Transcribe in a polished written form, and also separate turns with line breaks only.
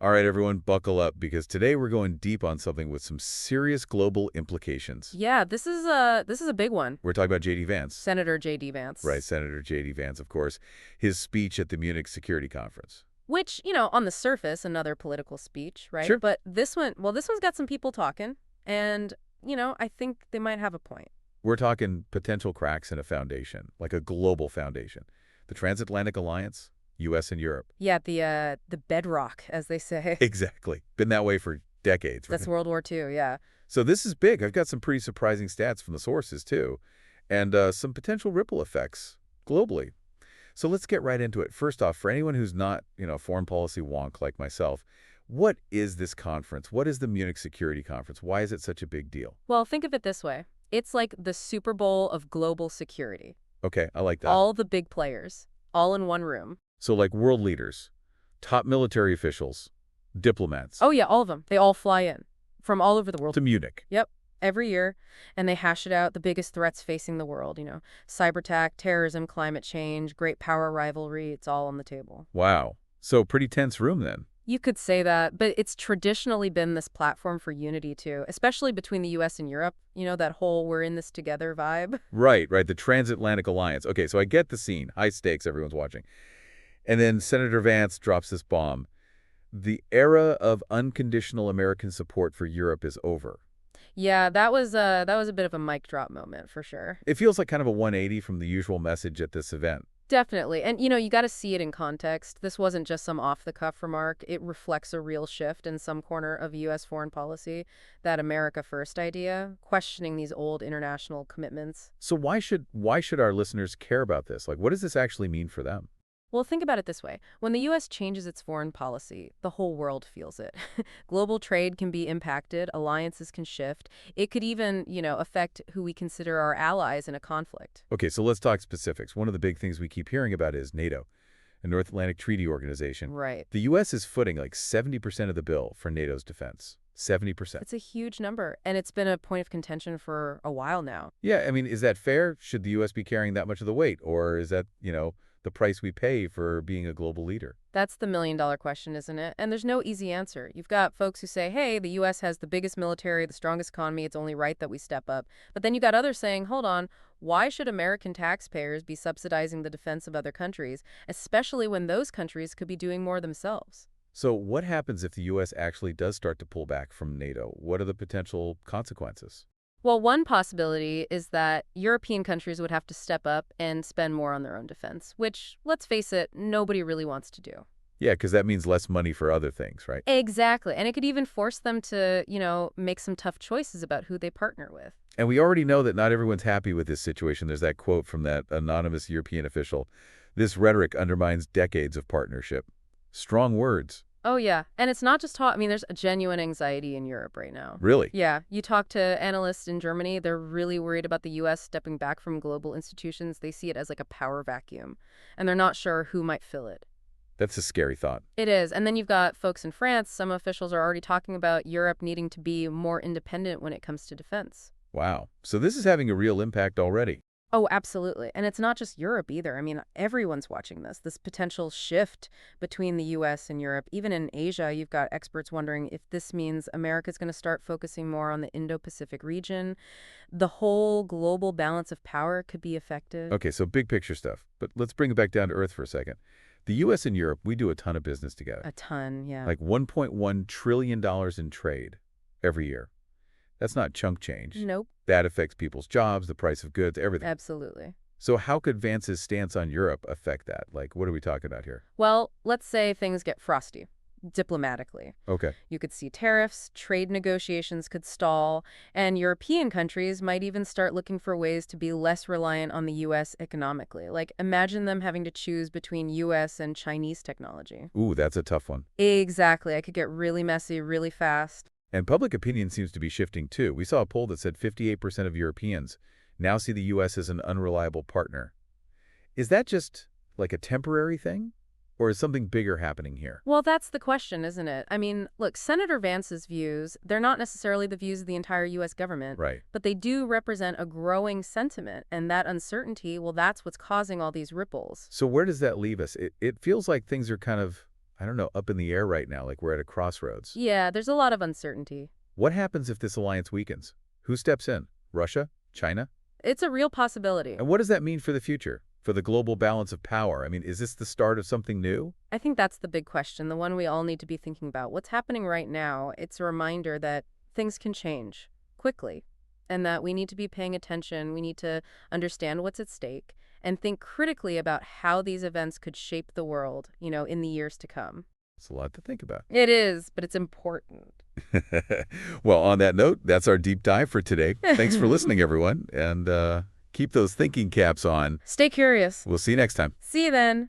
All right, everyone, buckle up because today we're going deep on something with some serious global implications.
Yeah, this is a big one.
We're talking about JD Vance.
Senator JD
Right,
Vance.
Senator JD Vance, of course. His speech at the Munich Security Conference.
Which, on the surface, another political speech, right?
Sure.
But this one's got some people talking, and, I think they might have a point.
We're talking potential cracks in a foundation, like a global foundation. The Transatlantic Alliance, U.S. and Europe.
Yeah, the bedrock, as they say.
Exactly. Been that way for decades, right?
That's World War II, yeah.
So this is big. I've got some pretty surprising stats from the sources, too, and some potential ripple effects globally. So let's get right into it. First off, for anyone who's not, foreign policy wonk like myself, what is this conference? What is the Munich Security Conference? Why is it such a big deal?
Well, think of it this way. It's like the Super Bowl of global security.
Okay, I like that.
All the big players, all in one room.
So like world leaders, top military officials, diplomats.
Oh, yeah, all of them. They all fly in from all over the world.
To Munich.
Yep, every year, and they hash it out, the biggest threats facing the world, cyber attack, terrorism, climate change, great power rivalry, it's all on the table.
Wow. So pretty tense room then.
You could say that, but it's traditionally been this platform for unity too, especially between the US and Europe, that whole we're in this together vibe.
Right. The Transatlantic Alliance. Okay, so I get the scene. High stakes, everyone's watching. And then Senator Vance drops this bomb. The era of unconditional American support for Europe is over.
Yeah, that was a bit of a mic drop moment for sure.
It feels like kind of a 180 from the usual message at this event.
Definitely. And, you got to see it in context. This wasn't just some off-the-cuff remark. It reflects a real shift in some corner of U.S. foreign policy, that America First idea, questioning these old international commitments.
So why should our listeners care about this? Like, what does this actually mean for them?
Well, think about it this way. When the U.S. changes its foreign policy, the whole world feels it. Global trade can be impacted, alliances can shift. It could even, affect who we consider our allies in a conflict.
Okay, so let's talk specifics. One of the big things we keep hearing about is NATO, a North Atlantic Treaty Organization.
Right.
The U.S. is footing like 70% of the bill for NATO's defense. 70%.
It's a huge number, and it's been a point of contention for a while now.
Yeah, I mean, is that fair? Should the U.S. be carrying that much of the weight? Or is that, the price we pay for being a global leader?
That's the million-dollar question, isn't it? And there's no easy answer. You've got folks who say, hey, the U.S. has the biggest military, the strongest economy, it's only right that we step up. But then you got others saying, hold on, why should American taxpayers be subsidizing the defense of other countries, especially when those countries could be doing more themselves?
So what happens if the U.S. actually does start to pull back from NATO? What are the potential consequences?
Well, one possibility is that European countries would have to step up and spend more on their own defense, which, let's face it, nobody really wants to do.
Yeah, because that means less money for other things, right?
Exactly. And it could even force them to, make some tough choices about who they partner with.
And we already know that not everyone's happy with this situation. There's that quote from that anonymous European official. This rhetoric undermines decades of partnership. Strong words.
Oh, yeah. And it's not just talk. I mean, there's a genuine anxiety in Europe right now.
Really?
Yeah. You talk to analysts in Germany, they're really worried about the U.S. stepping back from global institutions. They see it as like a power vacuum, and they're not sure who might fill it.
That's a scary thought.
It is. And then you've got folks in France. Some officials are already talking about Europe needing to be more independent when it comes to defense.
Wow. So this is having a real impact already.
Oh, absolutely. And it's not just Europe either. I mean, everyone's watching this potential shift between the U.S. and Europe. Even in Asia, you've got experts wondering if this means America's going to start focusing more on the Indo-Pacific region. The whole global balance of power could be affected.
Okay, so big picture stuff. But let's bring it back down to earth for a second. The U.S. and Europe, we do a ton of business together.
A ton, yeah.
Like $1.1 trillion in trade every year. That's not chunk change.
Nope.
That affects people's jobs, the price of goods, everything.
Absolutely.
So how could Vance's stance on Europe affect that? Like, what are we talking about here?
Well, let's say things get frosty, diplomatically.
Okay.
You could see tariffs, trade negotiations could stall, and European countries might even start looking for ways to be less reliant on the U.S. economically. Like, imagine them having to choose between U.S. and Chinese technology.
Ooh, that's a tough one.
Exactly. It could get really messy really fast.
And public opinion seems to be shifting, too. We saw a poll that said 58% of Europeans now see the U.S. as an unreliable partner. Is that just like a temporary thing? Or is something bigger happening here?
Well, that's the question, isn't it? I mean, look, Senator Vance's views, they're not necessarily the views of the entire U.S. government.
Right.
But they do represent a growing sentiment. And that uncertainty, well, that's what's causing all these ripples.
So where does that leave us? It feels like things are kind of, I don't know, up in the air right now, like we're at a crossroads.
Yeah, there's a lot of uncertainty.
What happens if this alliance weakens? Who steps in? Russia? China?
It's a real possibility.
And what does that mean for the future? For the global balance of power? I mean, is this the start of something new?
I think that's the big question, the one we all need to be thinking about. What's happening right now, it's a reminder that things can change quickly and that we need to be paying attention. We need to understand what's at stake and think critically about how these events could shape the world, in the years to come.
It's a lot to think about.
It is, but it's important.
Well, on that note, that's our deep dive for today. Thanks for listening, everyone. And keep those thinking caps on.
Stay curious.
We'll see you next time.
See you then.